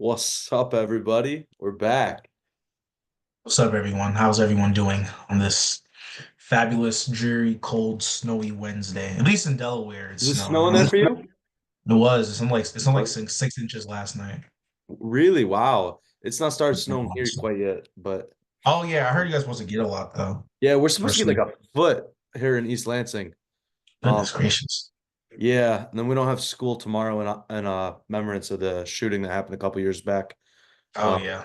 What's up, everybody? We're back. What's up, everyone? How's everyone doing on this fabulous, dreary, cold, snowy Wednesday? At least in Delaware, it's Is it snowing. snowing there for you? It was. It's only like What? six inches last night. Really? Wow. It's not started snowing here quite yet, but Oh yeah, I heard you guys supposed to get a lot though. yeah, we're supposed to get Firstly, like a foot here in East Lansing. Um, goodness gracious. yeah, and then we don't have school tomorrow in remembrance of the shooting that happened a couple years back. Oh Um, yeah,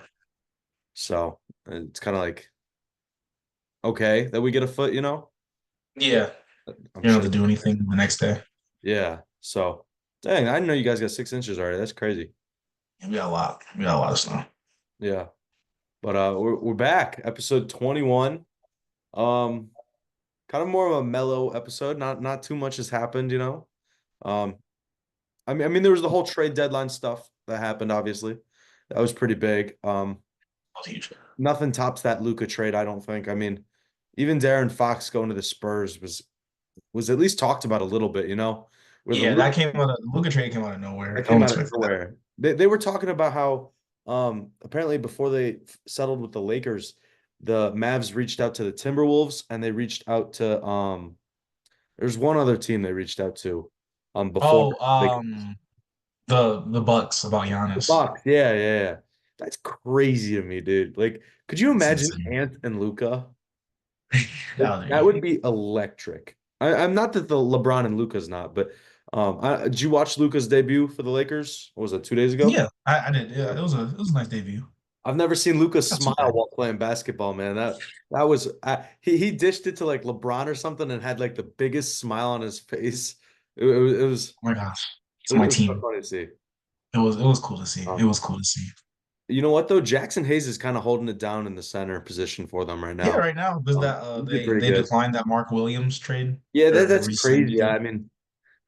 so it's kind of like okay that we get a foot, yeah. I'm You don't have sure. to do anything the next day. Yeah. So dang, I didn't know you guys got 6 inches already. That's crazy. Yeah, we got a lot. We got a lot of snow. Yeah. But we're back, episode 21. Um, Kind of more of a mellow episode. Not too much has happened. Um, I mean there was the whole trade deadline stuff that happened, obviously. That was pretty big. That was huge. Nothing tops that Luka trade, I don't think. I mean, even Darren Fox going to the Spurs was at least talked about a little bit. With the Yeah, Luka that came out of Luka trade came out of nowhere. that No one came out of expected that. nowhere. They were talking about how apparently before they settled with the Lakers, the Mavs reached out to the Timberwolves and they reached out to there's one other team they reached out to before Oh, they the Bucks about the Giannis. Bucks. Yeah, yeah, yeah. That's crazy to me, dude. Like, could you It's imagine insane. Ant and Luca? Like, That was that would be electric. I'm not that the LeBron and Luca's not, but did you watch Luca's debut for the Lakers? What was it, 2 days ago? Yeah, I did. Yeah, it was a nice debut. I've never seen Luca Not too smile bad. while playing basketball, man. That was he dished it to like LeBron or something and had like the biggest smile on his face. It was Oh my gosh, it it's was, my it was so team. funny to see. It was cool to see. It Um, was cool to see. you know what though? Jackson Hayes is kind of holding it down in the center position for them right Yeah, now. right now because that He did they pretty they good. declined that Mark Williams trade Yeah, or that's rescinded crazy. it. I mean,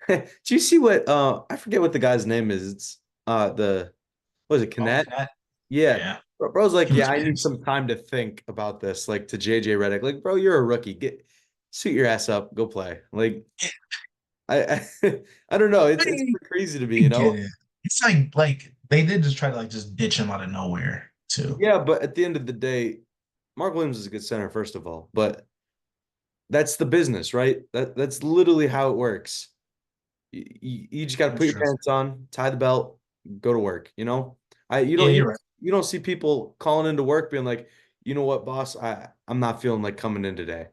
do you see what I forget what the guy's name is. It's the what is it, Oh, Knet? Cat. Yeah. Yeah, Bro's like, he yeah, looks I need pissed. some time to think about this, like to JJ Redick. Like, bro, you're a rookie. Suit your ass up, go play. Like, I don't know. It's I crazy to me, I you get know? it. It's like they did just try to like just ditch him out of nowhere too. Yeah, but at the end of the day, Mark Williams is a good center, first of all. But that's the business, right? That's literally how it works. You just got to That's put your true. pants on, tie the belt, go to work. I you Yeah, don't you you're don't right. you don't see people calling into work being like, you know what, boss, I'm not feeling like coming in today,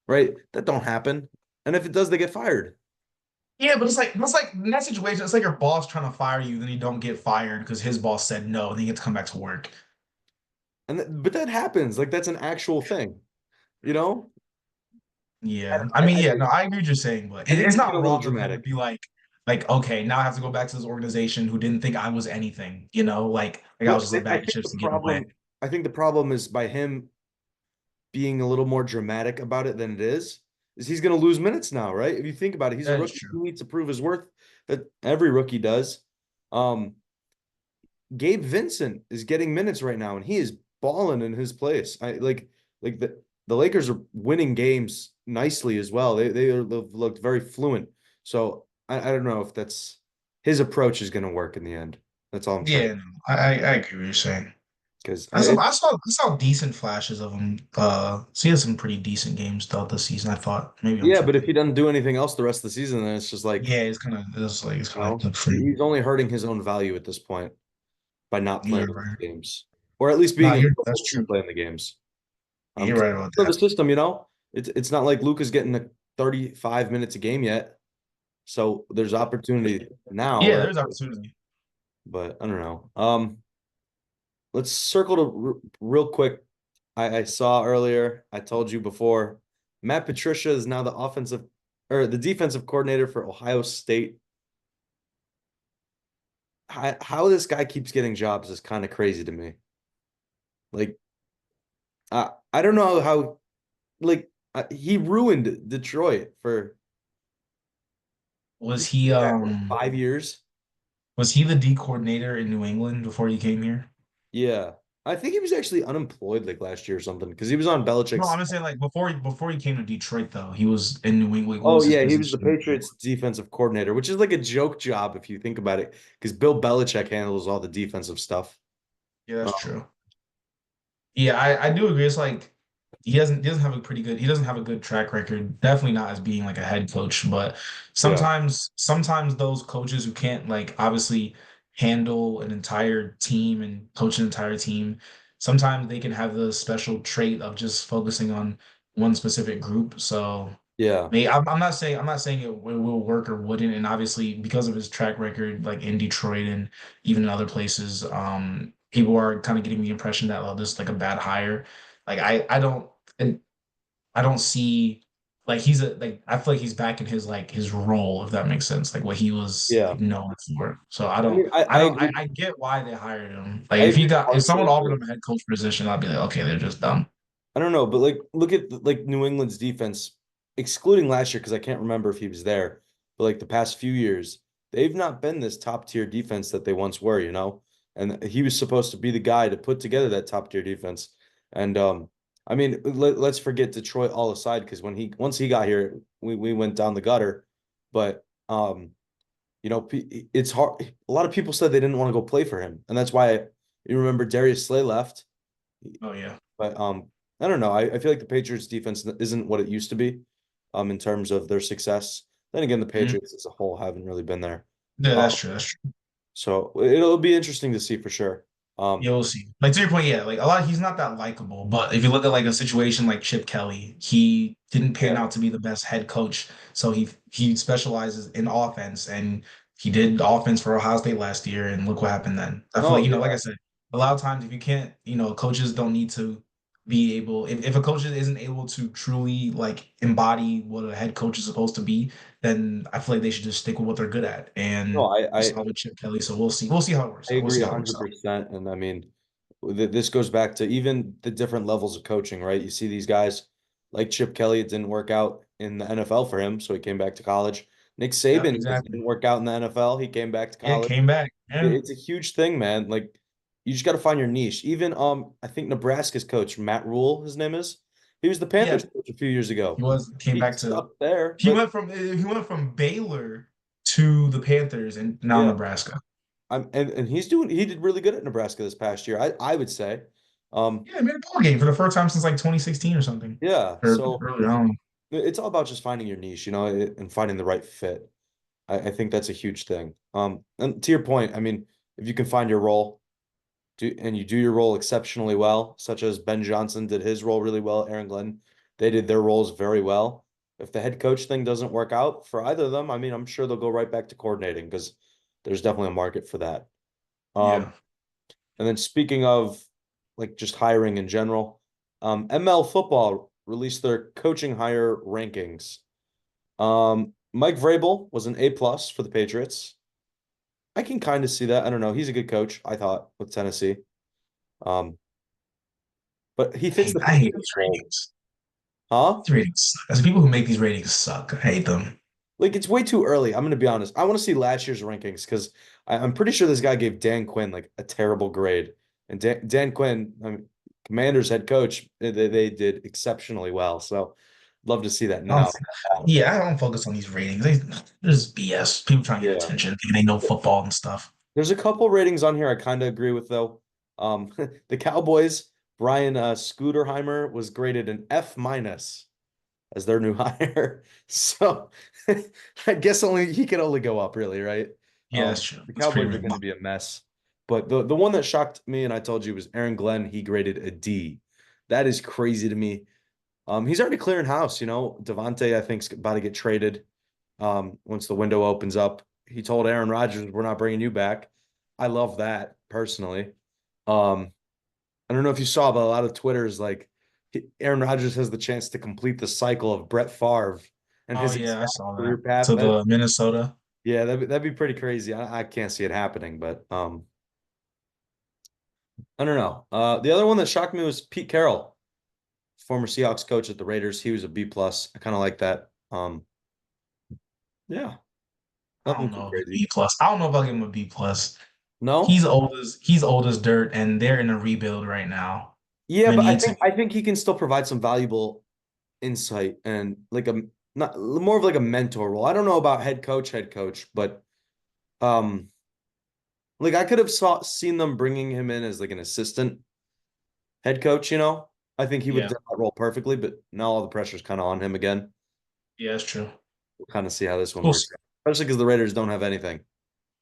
right? That don't happen, and if it does, they get fired. Yeah, but it's like in that situation, it's like your boss trying to fire you, then you don't get fired because his boss said no, and then you get to come back to work. But that happens. Like that's an actual thing, you know. Yeah, I mean, I yeah, think no, I agree what you're saying, but I think it's they get a not little wrong of him to dramatic. be like, okay, now I have to go back to this organization who didn't think I was anything, like I Well, was just a I bag of think chips to get away. I think the problem is by him being a little more dramatic about it than it is he's going to lose minutes now, right? If you think about it, he's a That is rookie. true. He needs to prove his worth that every rookie does. Um, Gabe Vincent is getting minutes right now, and he is balling in his place. I like the Lakers are winning games nicely as well. They've looked very fluent. So I don't know if that's his approach is going to work in the end. That's all I'm trying Yeah, no, I agree with what you're saying. because I saw decent flashes of him. So he had some pretty decent games throughout the season. I thought maybe I'm yeah, but if tripping. he doesn't do anything else the rest of the season, then it's just like, Yeah, it's kind of like free. he's only hurting his own value at this point by not Yeah, playing these right. games, or at least No, being that's available to true. play in the games. You're 'Cause right about of the that. system. It's not like Luca's getting the 35 minutes a game yet, so there's opportunity now, Yeah, right? there's opportunity. But I don't know. Let's circle to real quick. I saw earlier. I told you before. Matt Patricia is now the offensive or the defensive coordinator for Ohio State. How this guy keeps getting jobs is kind of crazy to me. Like, I don't know how. Like, he ruined Detroit for Was he what, 5 years. was he the D coordinator in New England before he came here? Yeah, I think he was actually unemployed like last year or something because he was on No, Belichick's. I'm saying like before he came to Detroit though. He was in New England. What Oh was his yeah, he was the position? Patriots defensive coordinator, which is like a joke job if you think about it, because Bill Belichick handles all the defensive stuff. Yeah, that's Um, true. Yeah, I do agree. It's like he doesn't have a good track record. Definitely not as being like a head coach, but yeah, sometimes those coaches who can't like obviously handle an entire team and coach an entire team, sometimes they can have the special trait of just focusing on one specific group. So yeah, I'm not saying it will work or wouldn't, and obviously because of his track record, like in Detroit and even in other places, people are kind of getting the impression that this is like a bad hire. Like and I don't see like he's a like I feel like he's back in his like his role, if that makes sense, like what he was yeah. like known for. So I mean, I agree. I get why they hired him. Like I if agree if someone partially, offered but him a head coach position, I'd be like, okay, they're just dumb. I don't know. But like, look at like New England's defense, excluding last year because I can't remember if he was there. But like the past few years, they've not been this top tier defense that they once were. And he was supposed to be the guy to put together that top tier defense. And I mean, let's forget Detroit all aside because once he got here, we went down the gutter. But it's hard. A lot of people said they didn't want to go play for him, and that's why you remember Darius Slay left. Oh yeah. But I don't know. I feel like the Patriots defense isn't what it used to be, in terms of their success. Then again, the Mhm. Patriots as a whole haven't really been there. Yeah, Um, that's true. That's true. so it'll be interesting to see for sure. Yeah, we'll see. Like to your point, yeah, like a lot, he's not that likable. But if you look at like a situation like Chip Kelly, he didn't pan Yeah. out to be the best head coach. So he specializes in offense, and he did offense for Ohio State last year, and look what happened then. I feel like, Oh like yeah. I said, a lot of times if you can't, coaches don't need to be able if a coach isn't able to truly like embody what a head coach is supposed to be, then I feel like they should just stick with what they're good at. No, And we saw with Chip Kelly, so we'll see. We'll see how it works I out. We'll agree see how it works out. 100%. And I mean, this goes back to even the different levels of coaching, right? You see these guys like Chip Kelly, it didn't work out in the NFL for him, so he came back to college. Nick Yeah, Saban, it exactly. didn't work out in the NFL. He came back to Yeah, college. came back. Yeah. It's a huge thing, man. Like you just got to find your niche. Even I think Nebraska's coach, Matt Rule, his name is. He was the Yeah. Panthers coach a few years He ago. was came He back to stuck there, but he went from Baylor to the Panthers and now yeah, Nebraska. and he did really good at Nebraska this past year. I would say. Um, Yeah, he made a ball game for the first time since like 2016 or something. yeah, Or so early on. it's all about just finding your niche, and finding the right fit. I think that's a huge thing. And to your point, I mean, if you can find your role, and you do your role exceptionally well, such as Ben Johnson did his role really well, Aaron Glenn, they did their roles very well. If the head coach thing doesn't work out for either of them, I mean, I'm sure they'll go right back to coordinating because there's definitely a market for that. Um, Yeah. and then speaking of like just hiring in general, ML Football released their coaching hire rankings. Mike Vrabel was an A+ for the Patriots. I can kind of see that. I don't know. He's a good coach, I thought, with Tennessee. Um, but he fits the I hate Patriots these mold. ratings. Huh? These ratings suck. As people who make these ratings suck. I hate them. Like it's way too early. I'm gonna be honest. I want to see last year's rankings because I'm pretty sure this guy gave Dan Quinn like a terrible grade. And Dan Quinn, I mean, Commanders head coach, they did exceptionally well. So love to see that I don't, now. yeah, I don't focus on these ratings. There's BS. People trying to get Yeah. attention, thinking they know football and stuff. There's a couple ratings on here I kind of agree with though. The Cowboys, Brian Scooterheimer was graded an F- as their new hire. So I guess only he can only go up, really, right? Yeah, that's true. The That's pretty Cowboys are going to reasonable. be a mess. But the one that shocked me, and I told you, was Aaron Glenn. He graded a D. That is crazy to me. He's already clearing house. Devontae, I think, is about to get traded. Once the window opens up, he told Aaron Rodgers, "We're not bringing you back." I love that personally. Um, I don't know if you saw, but a lot of Twitter is like Aaron Rodgers has the chance to complete the cycle of Brett Favre and Oh his yeah, I exact saw career that. path. To the Minnesota. Yeah, that'd be pretty crazy. I can't see it happening, but I don't know. The other one that shocked me was Pete Carroll, former Seahawks coach at the Raiders. He was a B+. I kind of like that. Yeah, I nothing don't too know, a crazy. B plus. I don't know if I'll give him a B plus. No? He's old as dirt, and they're in a rebuild right now. Yeah, They but I need to. think I think he can still provide some valuable insight and like a not more of like a mentor role. I don't know about head coach, but um Like I could have seen them bringing him in as like an assistant head coach, you know? I think he would have Yeah, done that role perfectly, but now all the pressure's kind of on him again. yeah, that's true. We'll kind of see how this one We'll works see. out. Especially because the Raiders don't have anything.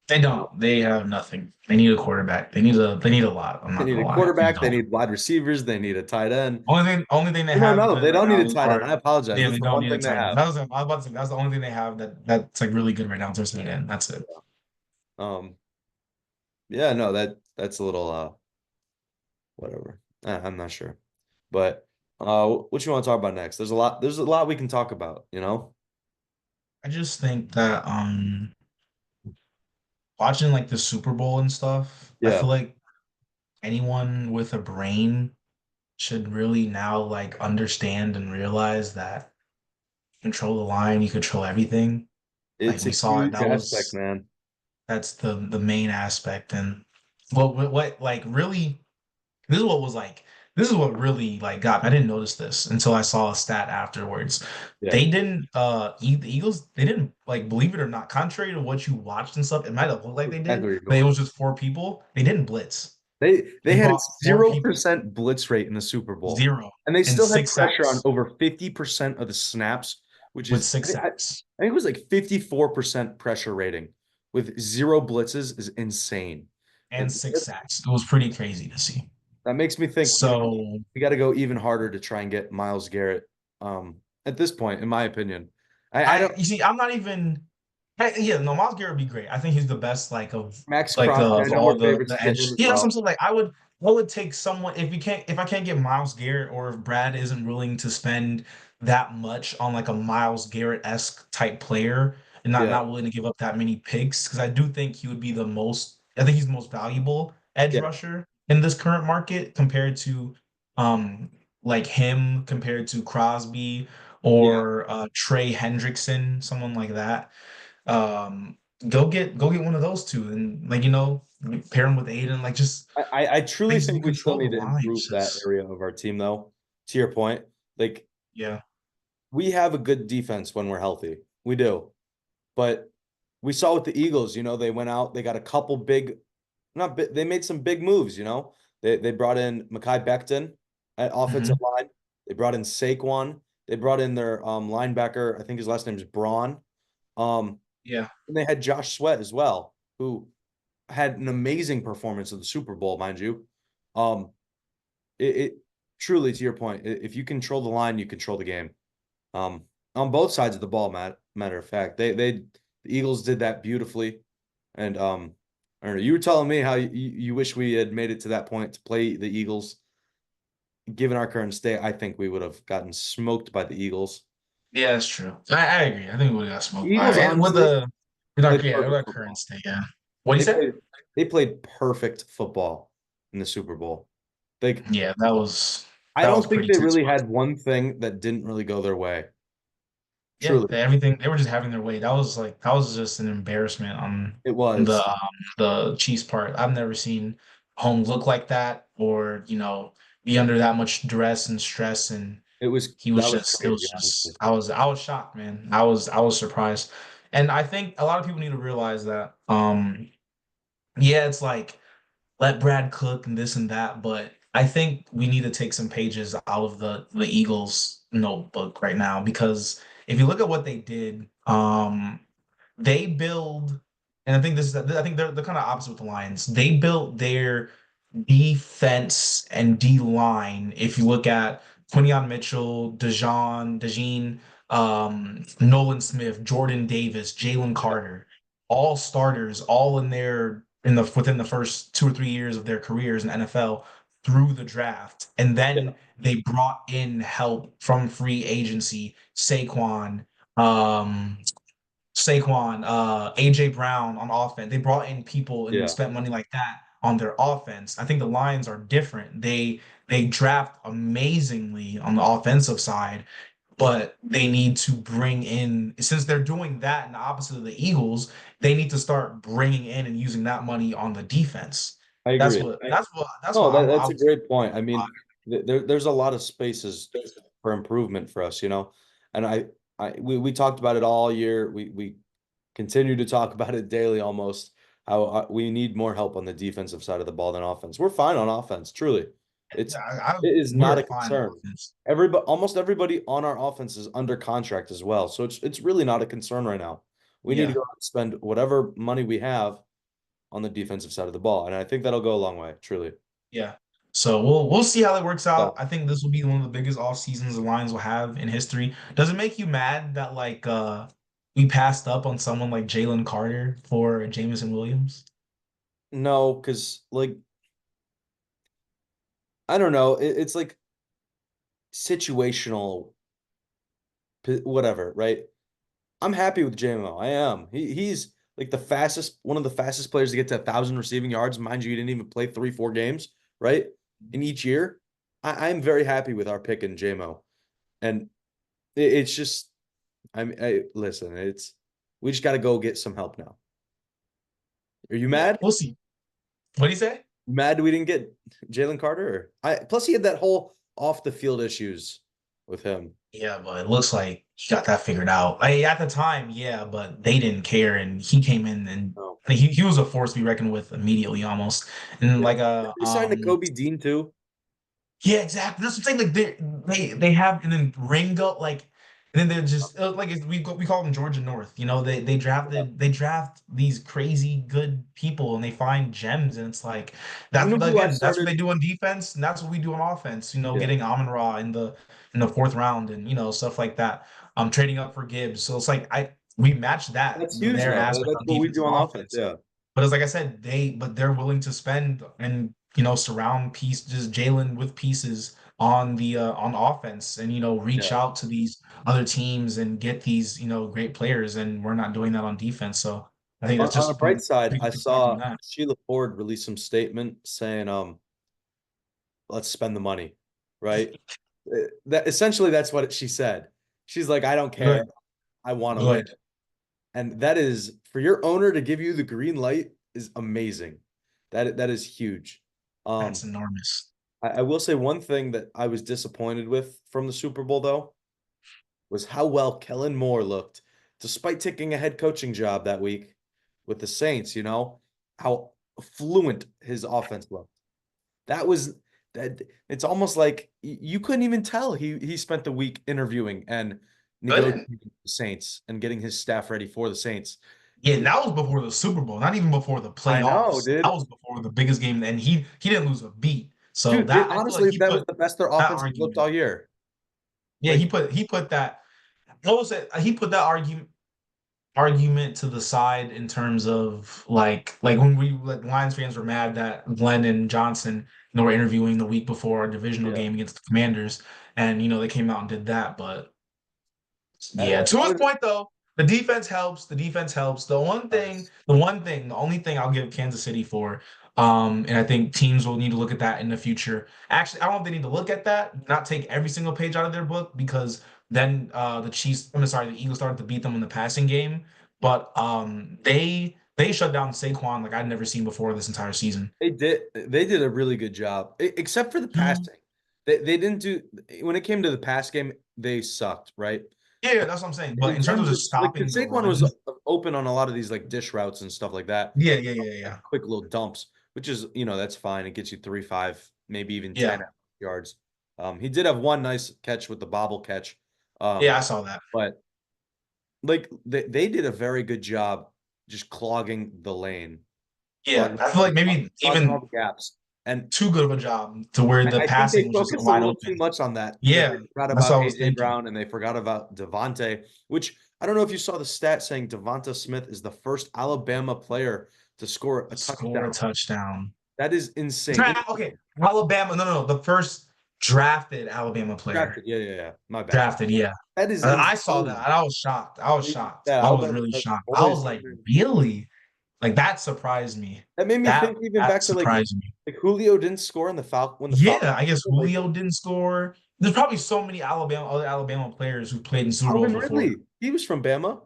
They don't. They have nothing. They need a quarterback. They need a lot. I'm They not need gonna a lie. They quarterback, they don't. need wide receivers, they need a tight end. Only thing they No, have no, good they right don't now need a is tight end. are I apologize. yeah, That's they the don't one need a thing they tight end. have. I was about to say that's the only thing they have that's like really good right now is their tight end. That's it. Um, yeah, no, that's a little whatever. I'm not sure. But what you want to talk about next? There's a lot we can talk about, you know? I just think that watching like the Super Bowl and stuff, I Yeah. feel like anyone with a brain should really now like understand and realize that control the line, you control everything. Like It's a we saw it, huge aspect, man. that's the main aspect. And what like really this is what was like this is what really like got me. I didn't notice this until I saw a stat afterwards. Yeah, They didn't the Eagles, they didn't, like, believe it or not, contrary to what you watched and stuff, it might have looked like they exactly did, where you're but it going. was just four people. They didn't blitz. They They had a brought four people, 0% blitz rate in the Super Bowl, zero, and they and still had six pressure on sacks over 50% of the snaps, which with is six I sacks think it was like 54% pressure rating with zero blitzes is insane. and And six sacks. It was pretty crazy to see. that makes me think, So we got to go even harder to try and get Miles Garrett. At this point, in my opinion, I don't you see, I'm not even. Hey, yeah, no, Miles Garrett would be great. I think he's the best, Max Crosby. I of know all we're favorites the to get edge. him as Yeah, that's what I'm well. saying. Like I would take someone if I can't get Miles Garrett, or if Brad isn't willing to spend that much on like a Miles Garrett-esque type player and Yeah, not willing to give up that many picks, because I do think he would be the most. I think he's the most valuable edge yeah, rusher in this current market compared to um like him compared to Crosby yeah. or Trey Hendrickson, someone like that. Um, go get one of those two, and like pair him with Aiden. Like, just I truly basically think we still control the need to line. improve It's that just area of our team, though. To your point, like yeah. we have a good defense when we're healthy. We do. But we saw with the Eagles, they went out, they got a couple big, not big, they made some big moves. They brought in Mekhi Becton at offensive Hmm. line. They brought in Saquon. They brought in their linebacker. I think his last name is Braun. Um, Yeah. and they had Josh Sweat as well, who had an amazing performance in the Super Bowl, mind you. Um, it truly, to your point, if you control the line, you control the game. Um, on both sides of the ball, matter of fact, the Eagles did that beautifully. And I don't know. You were telling me how you wish we had made it to that point to play the Eagles. Given our current state, I think we would have gotten smoked by the Eagles. Yeah, that's true. I agree. I think we got The smoked by Eagles, it. And with honestly, the with our played yeah, with perfect our current football. state, yeah. What do you They say? played they played perfect football in the Super Bowl. Like Yeah, I that was don't think pretty they tense. really had one thing that didn't really go their way. Yeah, Truly, everything, they were just having their way. That was just an embarrassment on it was. the Chiefs' part. I've never seen home look like that, or be under that much duress and stress. And That was crazy, honestly. I was shocked, man. I was surprised. And I think a lot of people need to realize that yeah, it's like, let Brad cook and this and that, but I think we need to take some pages out of the Eagles notebook right now, because if you look at what they did, they build, and I think they're kind of opposite with the Lions. They built their defense and D line. If you look at Quinion Mitchell, Dejean, Nolan Smith, Jordan Davis, Jalen Yeah, Carter, all starters, all in the within the first 2 or 3 years of their careers in NFL through the draft, and yeah, then they brought in help from free agency, um, AJ Brown on offense. They brought in people and yeah. spent money like that on their offense. I think the Lions are different. They draft amazingly on the offensive side, but they need to bring in, since they're doing that in the opposite of the Eagles, they need to start bringing in and using that money on the defense. I agree. That's No, what I that's a was great point. I mean, there's a lot of spaces for improvement for us. And we talked about it all year. We continue to talk about it daily almost. how we need more help on the defensive side of the ball than offense. We're fine on offense, truly. Yeah, It's it is not we're a fine on concern. offense. Everybody, almost everybody on our offense is under contract as well, so it's really not a concern right now. We need to Yeah, go out and spend whatever money we have on the defensive side of the ball, and I think that'll go a long way, truly. yeah. So we'll see how that works Yeah. out. I think this will be one of the biggest off seasons the Lions will have in history. Does it make you mad that like we passed up on someone like Jalen Carter for Jamison Williams? No, because like I don't know, it's like situational, whatever, right? I'm happy with JMO. I am. He's like the fastest, one of the fastest players to get to 1,000 receiving yards. Mind you, he didn't even play 3, 4 games, right? In each year. I'm very happy with our pick in JMO. And it's just, listen, we just got to go get some help now. Are you Yeah, mad? we'll see. What do you say? Mad we didn't get Jalen Carter? Plus he had that whole off the field issues with him. Yeah, but it looks like he got that figured out. At the time, yeah, but they didn't care, and he came in and Oh, he was a force to be reckoned with immediately, almost. And yeah. like They signed to Kobe Dean too. yeah, exactly. That's what I'm saying. Like they have and then Ringo like and then they're just like we call them Georgia North. You know, they draft these crazy good people and they find gems and it's like You that's know what who I again that's what they started? do on defense and that's what we do on offense. You know, Yeah. getting Amon Ra in the fourth round and you know stuff like that. Trading up for Gibbs. So it's like I we match that That's huge their though. aspect That's on what we defense do and on offense. offense. Yeah. But it's like I said, they're willing to spend and you know surround pieces Jalen with pieces on offense and you know reach Yeah. out to these other teams and get these you know great players and we're not doing that on defense. So I think that's On a just bright side, pretty I good to start doing saw that. Sheila Ford release some statement saying, let's spend the money, right? That essentially that's what she said. She's like, I don't care. Good, I want to win. good. And that is for your owner to give you the green light is amazing. That is huge. That's Um, enormous. I will say one thing that I was disappointed with from the Super Bowl though was how well Kellen Moore looked, despite taking a head coaching job that week with the Saints, how fluent his offense looked. That was that it's almost like you couldn't even tell he spent the week interviewing and Good. negotiating with the Saints and getting his staff ready for the Saints. Yeah, and that was before the Super Bowl, not even before the I know, playoffs. That dude. was before the biggest game, and he didn't lose a beat. So Dude, that I feel like honestly, he that was put the best their that offense has looked argument. all year. Yeah, Like, he put that. What was it? He put that argument to the side in terms of like when we like Lions fans were mad that Glenn and Johnson were interviewing the week before our divisional yeah, game against the Commanders, and you know they came out and did that, but yeah, to that his was point though, the defense helps. The defense helps. nice. The only thing I'll give Kansas City for, and I think teams will need to look at that in the future. Actually, I don't know if they need to look at that, not take every single page out of their book because then the Eagles started to beat them in the passing game. But they shut down Saquon like I'd never seen before this entire season. They did a really good job, except for the He, passing. They didn't do when it came to the pass game, they sucked, right? yeah, that's what I'm saying. But In in terms of terms of just like, because stopping the Saquon run, was open on a lot of these like dish routes and stuff like that, yeah, yeah, yeah, like yeah, quick little dumps, which is that's fine. It gets you 3, 5, maybe even yeah, 10 yards. He did have one nice catch with the bobble catch, yeah. um, I saw that. but like they did a very good job just clogging the lane, Yeah, I feel like maybe clogging all even the gaps. And too good of a job to where the I think they passing was just focused a wide little open. too much on that. That Yeah, they forgot that's about what I was AJ thinking. Brown and they forgot about Devontae, which I don't know if you saw the stat saying Devonta Smith is the first Alabama player to score a Score a touchdown. touchdown. That is insane. Okay, Alabama. No, no, no. The first drafted Alabama player. Drafted. Yeah, yeah, yeah. My bad. Drafted, yeah. That is I saw that insane. and I was shocked. I was shocked. Yeah, I I'll was bet really the shocked. I was boys. like, really? Like that surprised me. That made me think even That back to surprised me. like Julio didn't score in the Fal when the Yeah, Falcons I guess like Julio didn't score. There's probably so many other Alabama players who played in Super Bowls Calvin before. Ridley. He was from Bama,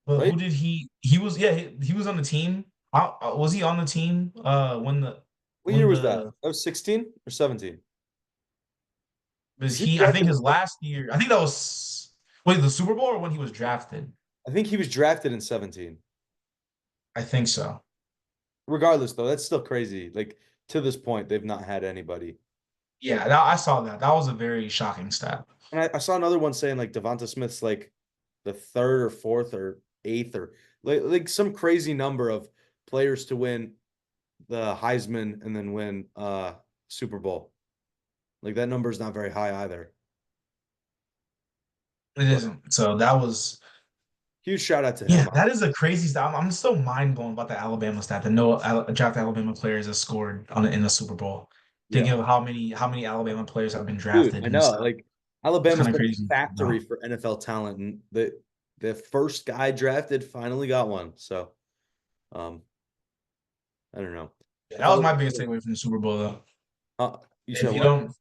But right? who did he was yeah he was on the team. Was he on the team What year when was that? the That was 16 or 17. was Was he he I think drafted? his last year I think that was the Super Bowl or when he was drafted. I think he was drafted in 17. I think so. Regardless, though, that's still crazy. Like to this point, they've not had anybody. Yeah, I saw that. That was a very shocking stat. And I saw another one saying like Devonta Smith's like the third or fourth or eighth or like some crazy number of players to win the Heisman and then win Super Bowl. Like that number is not very high either. It But isn't. So that was, huge shout out to yeah, him. that is a crazy stat. I'm still mind blown about the Alabama stat that no draft Alabama players have scored in the Super Bowl. Yeah. Thinking of how many Alabama players have been Dude, drafted I and know. stuff. Like It's Alabama's kind of been crazy, a factory bro. for NFL talent and the first guy drafted finally got one. So um I don't know. Yeah, I that was thought my biggest takeaway from the Super Bowl, though. you said If you what? don't,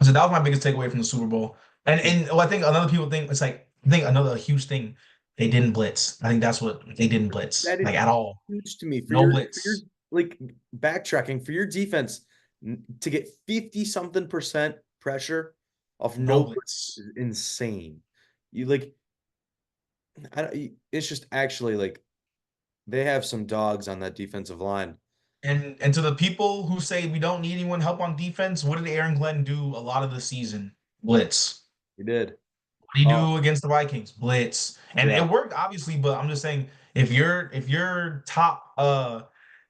I said that was my biggest takeaway from the Super Bowl. And I think another people think it's like I think another huge thing they didn't blitz. I think that's what they didn't blitz That is like at all. huge to me No for your blitz, like backtracking for your defense to get 50 something percent pressure off no no blitz blitz. is insane. You like I don't, it's just actually like they have some dogs on that defensive line. And to the people who say we don't need anyone help on defense, what did Aaron Glenn do a lot of the season? Blitz. You did. What do you Oh, do against the Vikings? Blitz. And yeah. it worked obviously, but I'm just saying if your top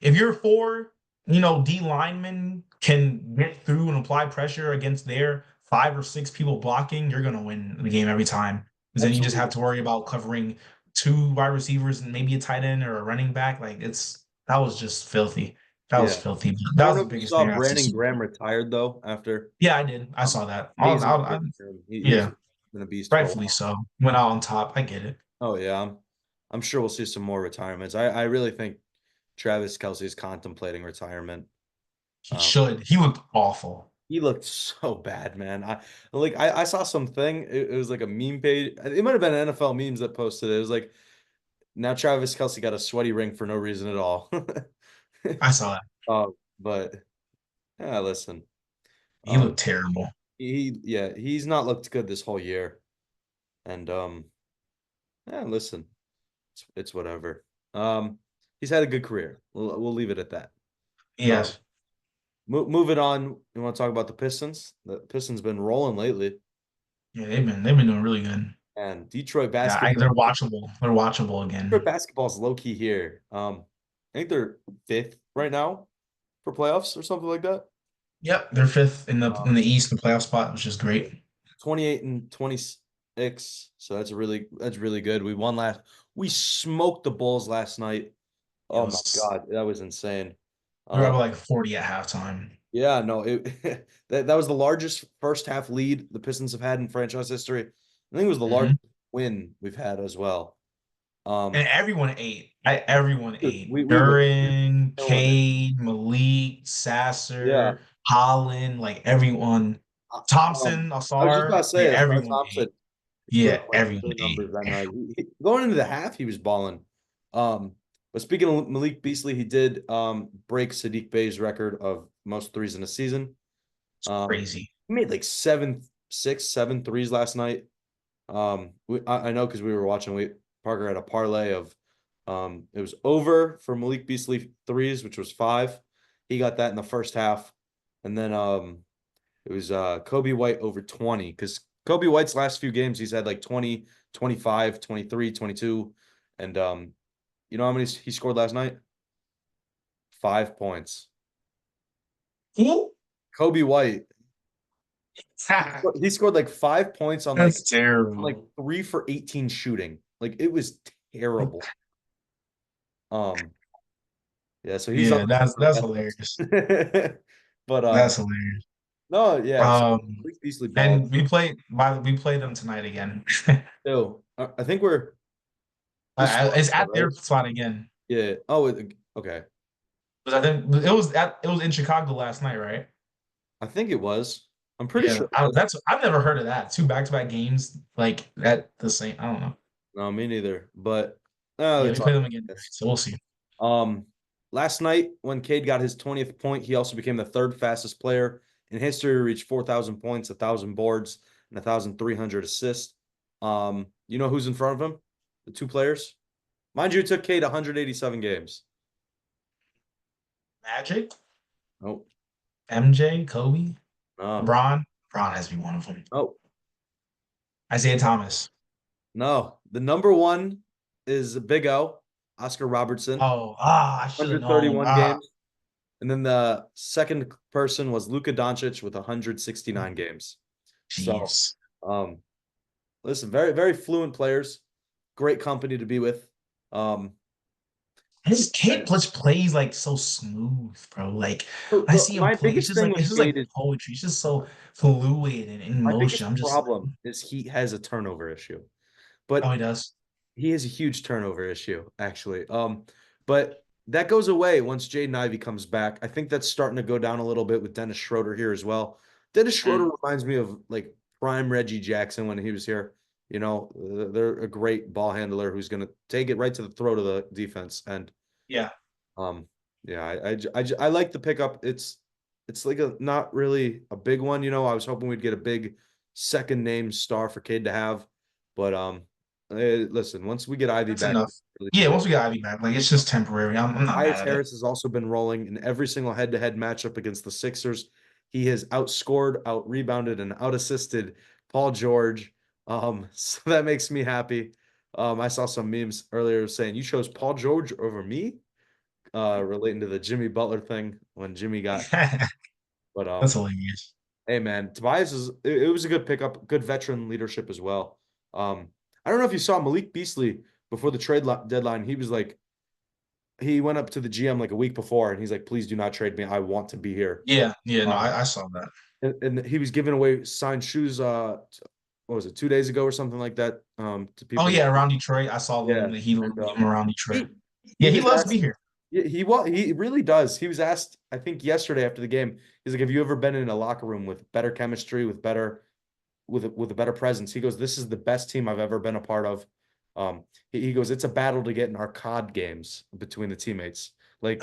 if your four, D linemen can get through and apply pressure against their five or six people blocking, you're gonna win the game every time. Because then you just have Absolutely. to worry about covering two wide receivers and maybe a tight end or a running back. Like that was just filthy. That was Yeah. filthy. I That don't was know the if you biggest saw thing after the Brandon Super Graham Bowl. retired though after Yeah, I did. I um saw that. amazing career for him. He's Yeah, been a beast for a rightfully while. so. Went out on top. I get it. Oh yeah, I'm sure we'll see some more retirements. I really think Travis Kelsey is contemplating retirement. He Um, should. He looked awful. he looked so bad, man. I saw something. It was like a meme page. It might have been NFL memes that posted it. It was like now Travis Kelsey got a sweaty ring for no reason at all. I saw that. But yeah, listen. He Um, looked terrible. he's not looked good this whole year. And yeah, listen, it's whatever. Um, he's had a good career. We'll leave it at that. Um, Yes. moving on. You want to talk about the Pistons? The Pistons been rolling lately, Yeah, they've been doing really good. and Detroit Yeah, basketball. they're watchable. They're watchable Detroit again. basketball's low key here. I think they're fifth right now for playoffs or something like that. Yep, they're fifth in the Um, in the East, the playoff spot, which is great. 28 and 26. So that's really good. We smoked the Bulls last night. It Oh my was God, that was insane. we were up Um, like 40 at halftime. yeah, no, it that was the largest first half lead the Pistons have had in franchise history. I think it was the largest Mhm. win we've had as well. And Um, everyone ate. Everyone dude, ate. we were Duran, killing it. Cade, Malik, Yeah. Sasser, Holland, like everyone. Uh, Thompson, I was just about Asar, to like say Asar everyone Thompson ate. put Yeah, up like everyone silly ate. numbers that night. Going into the half, he was balling. But speaking of Malik Beasley, he did break Sadiq Bey's record of most threes in a season. It's Um, crazy. he made like seven threes last night. I know because we were watching. Parker had a parlay of it was over for Malik Beasley threes, which was five. He got that in the first half, and then it was Kobe White over 20 because Kobe White's last few games he's had like 20, 25, 23, 22, and you know how many he scored last night? 5 points. Who? Kobe White he scored like 5 points That's on like terrible. 3 for 18 shooting. Like it was terrible. Um, yeah, so he's on Yeah, that's the hilarious. but That's hilarious. no, yeah, so Um, Malik Beasley ball and we play them tonight again. too. I think we're swapped, It's at right? their spot again. Yeah. Oh, okay. But I think it was in Chicago last night, right? I think it was. I'm pretty Yeah, sure it was. I've never heard of that. Two back-to-back games like at the same. I don't know. No, me neither. But Yeah, it's we all play them again tonight, yes. so we'll see. Um, last night when Cade got his 20th point, he also became the third fastest player in history to reach 4,000 points, 1,000 boards, and 1,300 assists. You know who's in front of him? The two players? Mind you, it took Cade 187 games. Magic, Oh, MJ, Kobe, no. LeBron. LeBron has to be one of them. Oh, Isaiah Thomas. no. The number one is Big O, Oscar Robertson, Oh, I should have known. 131 games. And then the second person was Luka Doncic with 169 games. So, Chiefs. um, listen, very, very fluent players. Great company to be with. Um, His kid and just plays like so smooth, bro. Like I the, see him my play, biggest thing it's with just like Cade is poetry. It's just so fluid and in my motion. biggest I'm just like, problem is he has a turnover issue, oh, but he does. he has a huge turnover issue actually. But that goes away once Jaden Ivey comes back. I think that's starting to go down a little bit with Dennis Schroeder here as well. Dennis Schroeder Mm, reminds me of like prime Reggie Jackson when he was here. You know, they're a great ball handler who's going to take it right to the throat of the defense. And yeah. um, yeah, I like the pickup. It's like a not really a big one. You know, I was hoping we'd get a big second name star for Cade to have, but listen, once we get Ivy That's back, enough. really Yeah, be once good. we get Ivy back, like it's just temporary. I'm not mad Tobias at it. Harris has also been rolling in every single head-to-head matchup against the Sixers. He has outscored, out rebounded, and out assisted Paul George. So that makes me happy. I saw some memes earlier saying you chose Paul George over me, relating to the Jimmy Butler thing when Jimmy got. But That's hilarious. hey man, Tobias it was a good pickup, good veteran leadership as well. I don't know if you saw Malik Beasley before the deadline. He was like, he went up to the GM like a week before, and he's like, "Please do not trade me. I want to be here." Yeah, yeah, no, Um, I saw that. and he was giving away signed shoes. What was it, 2 days ago or something like that? To Oh people. yeah, around Detroit. I saw them Yeah, he and leave him around Detroit. he Yeah, he he was loves to asked. be here. He really does. He was asked, I think yesterday after the game. He's like, "Have you ever been in a locker room with better chemistry, with better with a better presence?" He goes, "This is the best team I've ever been a part of." He goes, "It's a battle to get in our COD games between the teammates. Like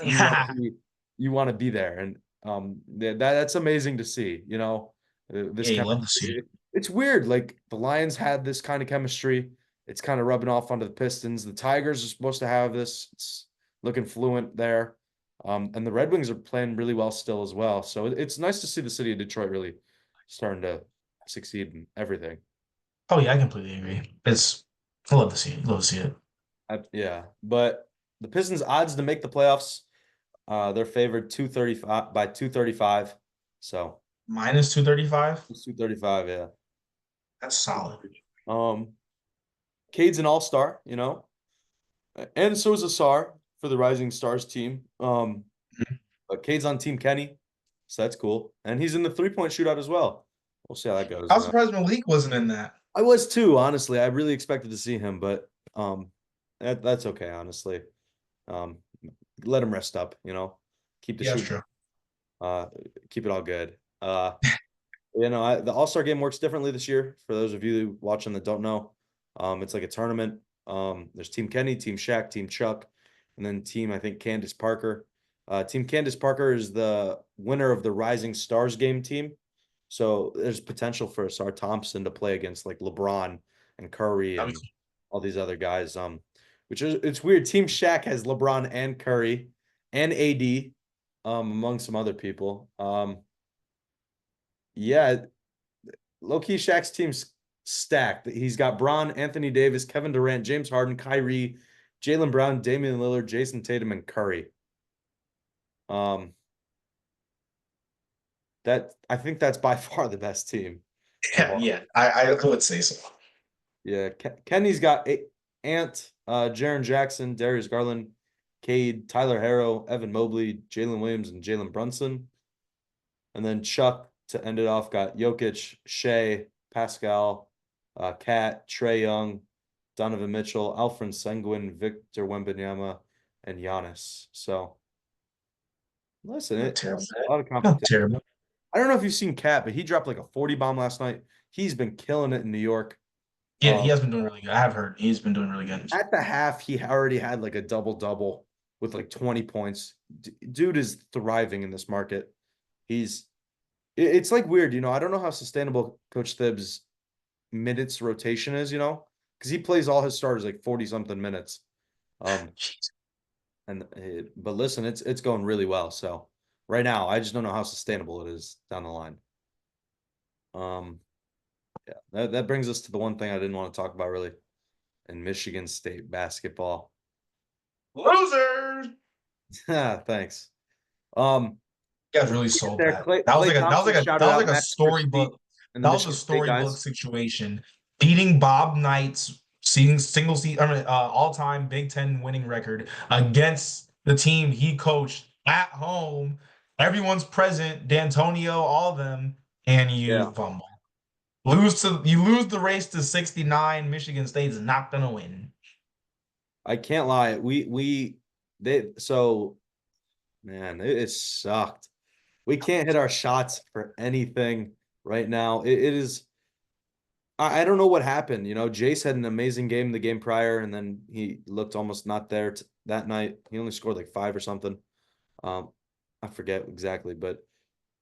you want to be there, and that's amazing to see. You know, this Yeah, you love to chemistry. see it. It's weird. Like the Lions had this kind of chemistry. It's kind of rubbing off onto the Pistons. The Tigers are supposed to have this. It's looking fluent there. And the Red Wings are playing really well still as well. So it's nice to see the city of Detroit really starting to succeed in everything. Oh yeah, I completely agree. I love to see it. Love to see it. Yeah, but the Pistons odds to make the playoffs, they're favored 235 by 235. So Minus 235. it's 235, yeah. That's solid. Um, Cade's an all-star, you know, and so is Asar for the Rising Stars team. But Cade's on Team Kenny, so that's cool. And he's in the three-point shootout as well. We'll see how that goes. I was surprised Malik wasn't in that. I was too, honestly. I really expected to see him, but that's okay, honestly. Um, let him rest up, you know, keep the Yeah, that's shoot, true. uh, keep it all good. The All-Star game works differently this year. For those of you watching that don't know, it's like a tournament. There's Team Kenny, Team Shaq, Team Chuck, and then Team I think Candace Parker. Team Candace Parker is the winner of the Rising Stars game team. So there's potential for Asar Thompson to play against like LeBron and Curry That'd and be all these other guys. Which is it's weird. Team Shaq has LeBron and Curry and AD, among some other people. Yeah, low key Shaq's team's stacked. He's got Bron, Anthony Davis, Kevin Durant, James Harden, Kyrie, Jalen Brown, Damian Lillard, Jason Tatum, and Curry. Um, that I think that's by far the best team of yeah, all. yeah. I would say so. Yeah, Kenny's got Ant, Jaron Jackson, Darius Garland, Cade, Tyler Harrow, Evan Mobley, Jalen Williams, and Jalen Brunson. And then Chuck to end it off got Jokic, Shea, Pascal, Cat, Trey Young, Donovan Mitchell, Alfred Sengun, Victor Wembanyama, and Giannis. So listen, Not terrible. it's a lot of Not competition. terrible. I don't know if you've seen Cat, but he dropped like a 40 bomb last night. He's been killing it in New York. Yeah, he Um, has been doing really good. I have heard he's been doing really good. at the half, he already had like a double double with like 20 points. Dude is thriving in this market. He's it's like weird, you know. I don't know how sustainable Coach Thibs' minutes rotation is, you know, because he plays all his starters like 40 something minutes. Um, Jeez. but listen, it's going really well. So right now, I just don't know how sustainable it is down the line. Um, yeah, that brings us to the one thing I didn't want to talk about really in Michigan State basketball. Losers. Thanks. Um, You guys before really we get sold there, that. Clay Thompson shouted out A Max Christie storybook. and the That was a Michigan State storybook guys. situation. Beating Bob Knight's single season, all-time Big Ten winning record against the team he coached at home. Everyone's present, D'Antonio, all of them, and Yeah, you fumble. You lose the race to 69. Michigan State's not gonna win. I can't lie. They so man, it sucked. We can't hit our shots for anything right now. It is. I don't know what happened. You know, Jace had an amazing game the game prior, and then he looked almost not there that night. He only scored like five or something. Um, I forget exactly, but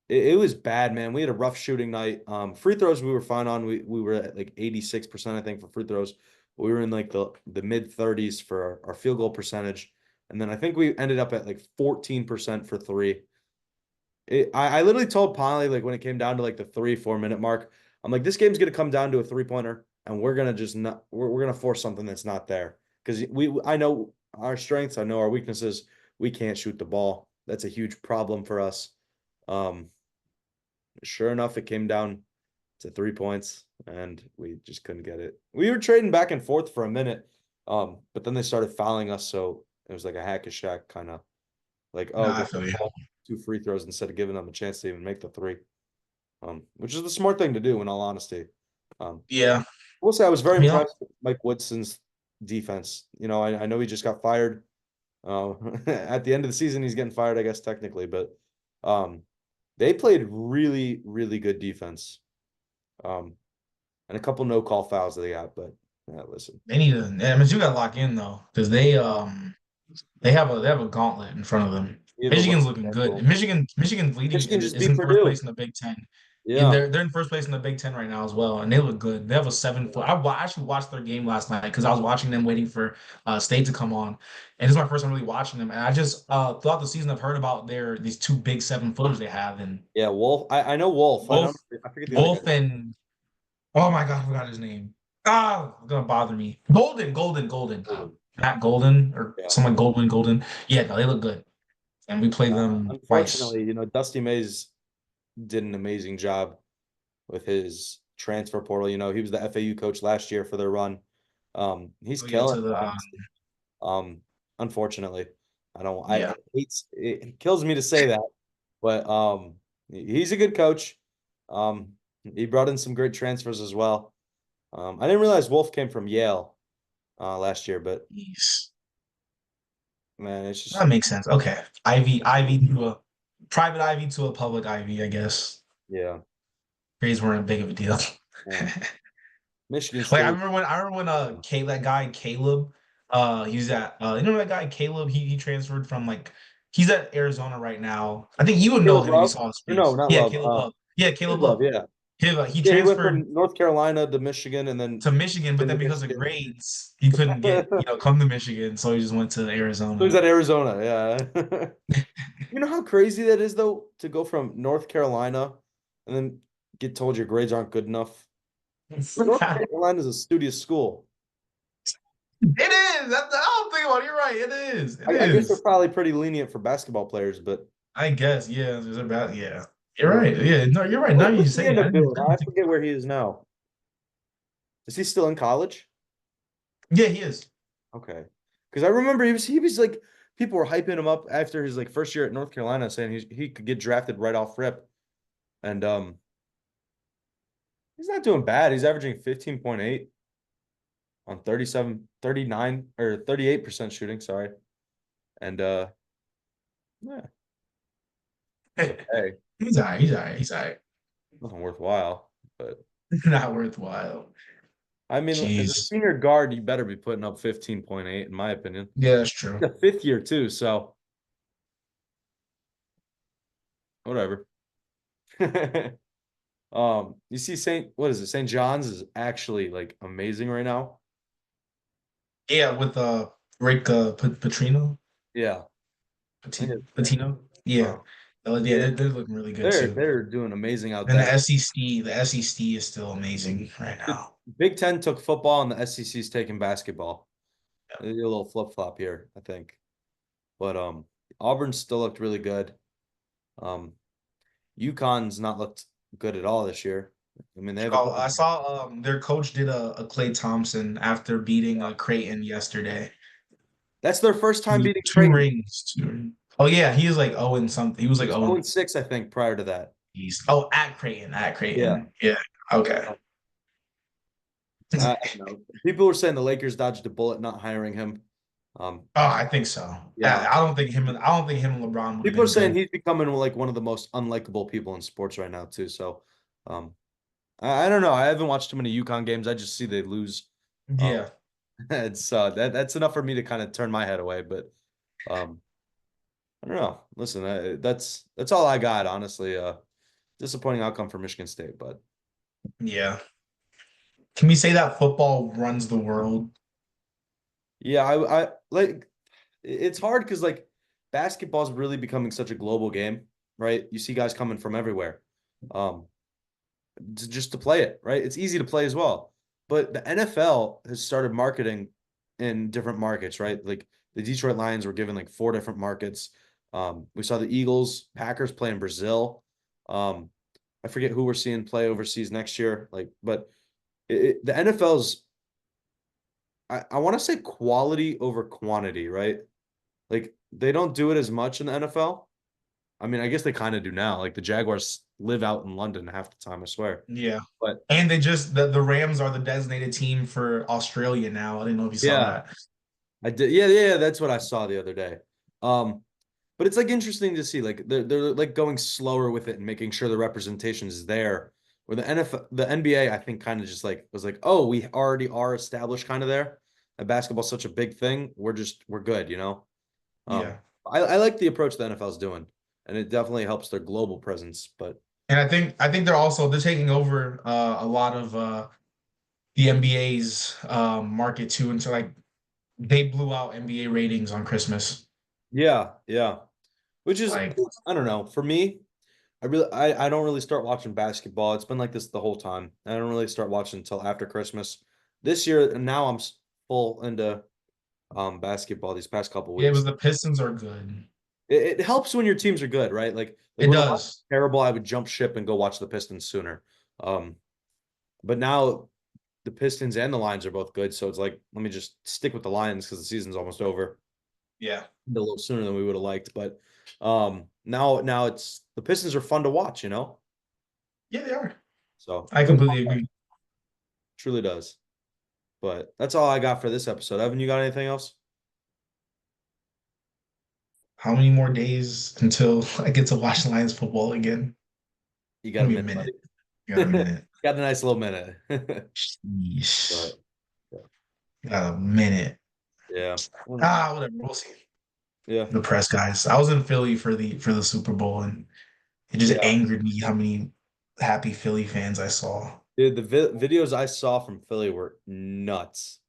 it was bad, man. We had a rough shooting night. Free throws we were fine on. We were at like 86%, I think, for free throws. We were in like the mid 30s for our field goal percentage. And then I think we ended up at like 14% for three. I literally told Polly like when it came down to like the 3 4 minute mark, I'm like, this game's gonna come down to a 3 pointer, and we're gonna just not we're gonna force something that's not there. Because I know our strengths, I know our weaknesses. We can't shoot the ball. That's a huge problem for us. Um, sure enough, it came down to 3 points, and we just couldn't get it. We were trading back and forth for a minute, but then they started fouling us, so it was like a hack a Shaq kind of like, oh, Nah, go I feel you. two free throws instead of giving them a chance to even make the three. Which is the smart thing to do in all honesty. Um, Yeah. I will say I was very I mean, impressed with Mike Woodson's defense. You know, I know he just got fired. At the end of the season, he's getting fired, I guess, technically, but um, they played really, really good defense. Um, and a couple no call fouls that they got, but yeah, listen. they need to. MSU got to lock in though, because they have a gauntlet in front of them. We have a rough Michigan's looking good. schedule. Michigan's leading Michigan just is beat in first Purdue. place in the Big Ten. Yeah, Yeah. they're in first place in the Big Ten right now as well, and they look good. They have a 7 foot. I actually watched their game last night because I was watching them waiting for State to come on, and this is my first time really watching them. And I just throughout the season I've heard about these two big 7 footers they have, and Yeah, Wolf. I know Wolf. Wolf I forget the other guy. Wolf and oh my God, I forgot his name. Ah, it's gonna bother me. Golden. Matt Golden or Yeah. someone Golden. Yeah, no, they look good. And we played them twice. Unfortunately, you know, Dusty Mays did an amazing job with his transfer portal. You know, he was the FAU coach last year for their run. He's Oh yeah, killing to it, the honestly. Um, unfortunately, I don't. yeah. It kills me to say that, but he's a good coach. He brought in some great transfers as well. I didn't realize Wolf came from Yale last year, but Jeez. man, it's That just makes sense. Okay. Ivy to a private Ivy to a public Ivy, I guess. yeah. Grades weren't big of a deal. Yeah. Michigan Like State. I remember when that guy Caleb, he's at you know that guy Caleb, he transferred from like he's at Arizona right now. I think you would know Caleb him if you Love? saw his Or no, face. not Yeah, Love. Caleb Love. Yeah, Caleb Caleb Love. Love. Yeah. He Yeah, he went transferred from North Carolina to Michigan and then to Michigan, but then into because of Michigan. grades, he couldn't get, come to Michigan, so he just went to So he's Arizona. at Arizona. Yeah. You know how crazy that is, though, to go from North Carolina and then get told your grades aren't good enough. North It Carolina is a studious school. is. I don't think about it. You're right. It is. It I guess they're is. probably pretty lenient for basketball players, but I guess. Yeah. There's about. Yeah. You're yeah. right. Yeah. No, you're right. Now you What's he say it. end up doing? I I didn't think. forget where he is now. Is he still in college? Yeah, he is. Okay. Because I remember he was like people were hyping him up after his like first year at North Carolina, saying he could get drafted right off rip. And he's not doing bad. He's averaging 15.8 on 37, 39 or 38% shooting, sorry. And yeah, it's okay. He's all right. He's all right. He's all right. Nothing worthwhile. But Not worthwhile. I mean, as a Jeez. senior guard, you better be putting up 15.8, in my opinion. Yeah, that's true. The fifth year too, so whatever. You see what is it? St. John's is actually like amazing right now. Yeah, with Rick Petrino, Yeah. I think Patino. Yeah, uh, yeah, yeah, they're looking really good they're too. they're doing amazing out And there. The SEC is still amazing right The now. Big Ten took football and the SEC's taking basketball. They did a little flip flop here, I think. But Auburn still looked really good. Um, UConn's not looked good at all this year. I mean, they have a Oh, couple. I saw their coach did a Clay Thompson after beating Yeah. Creighton yesterday. That's their first time beating Two Creighton. rings. Oh yeah, he was like 0 and something. He was He like was 0 0-6, I think, prior to that. East. Oh, at Yeah. Creighton. Yeah. Okay. I don't know. People were saying the Lakers dodged a bullet not hiring him. Um, Oh, I think so. yeah. I don't think him and LeBron would have People are been saying good. he's becoming like one of the most unlikable people in sports right now, too. So, um, I don't know. I haven't watched too many UConn games. I just see they lose. Um, Yeah. it's that's enough for me to kind of turn my head away. But um, I don't know. Listen, that's all I got, honestly. Disappointing outcome for Michigan State, but Yeah. Can we say that football runs the world? yeah, I like it's hard because like basketball is really becoming such a global game, right? You see guys coming from everywhere, um, just to play it, right? It's easy to play as well, but the NFL has started marketing in different markets, right? Like the Detroit Lions were given like four different markets. We saw the Eagles, Packers play in Brazil. Um, I forget who we're seeing play overseas next year, like, but the NFL's I want to say quality over quantity, right? Like they don't do it as much in the NFL. I mean, I guess they kind of do now. Like the Jaguars live out in London half the time, I swear. Yeah. But And the Rams are the designated team for Australia now. I didn't know if you saw yeah, that. I did. Yeah, that's what I saw the other day. Um, but it's like interesting to see like they're like going slower with it and making sure the representation is there. Where the NFL, the NBA, I think kind of just like was like, oh, we already are established kind of there. And basketball's such a big thing. We're good, you know. Um, Yeah. I like the approach the NFL is doing, and it definitely helps their global presence. But And I think they're taking over a lot of the NBA's market too. And so like they blew out NBA ratings on Christmas. yeah, which is Like, I don't know. For me, I don't really start watching basketball. It's been like this the whole time. I don't really start watching until after Christmas. This year, and now I'm full into basketball these past couple yeah, it weeks. was the Pistons are good. It helps when your teams are good, right? Like It when the Hawks does. were terrible, I would jump ship and go watch the Pistons sooner. Um, but now the Pistons and the Lions are both good, so it's like let me just stick with the Lions because the season's almost over. Yeah. A little sooner than we would have liked, but now it's the Pistons are fun to watch, you know. Yeah, they are. So I completely agree. truly does. But that's all I got for this episode. Evan, you got anything else? How many more days until I get to watch Lions football again? You It's got a gonna be a minute, minute. buddy. Got a minute. Got a nice little minute. Sheesh. But Got a minute. yeah. Whatever. We'll see. Yeah. The press guys. I was in Philly for the Super Bowl, and it just Yeah. angered me how many happy Philly fans I saw. Dude, the videos I saw from Philly were nuts.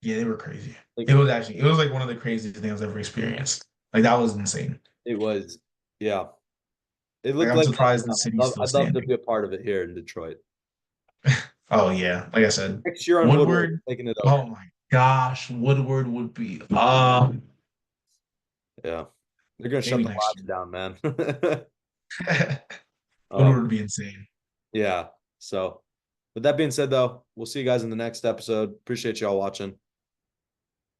Yeah, they were crazy. Like It was like one of the craziest things I've ever experienced. Like that was insane. it was, yeah. It Like looked I'm like surprised the city's still I'd love to standing. be a part of it here in Detroit. Oh yeah, like I said, Next year on Woodward, Woodward. taking it Oh over. my gosh, Woodward would be. Yeah. They're gonna shut Maybe the next labs year. down, man. Woodward Um, would be insane. yeah. So with that being said, though, we'll see you guys in the next episode. Appreciate y'all watching.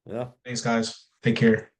Yeah. Thanks, guys. Take care.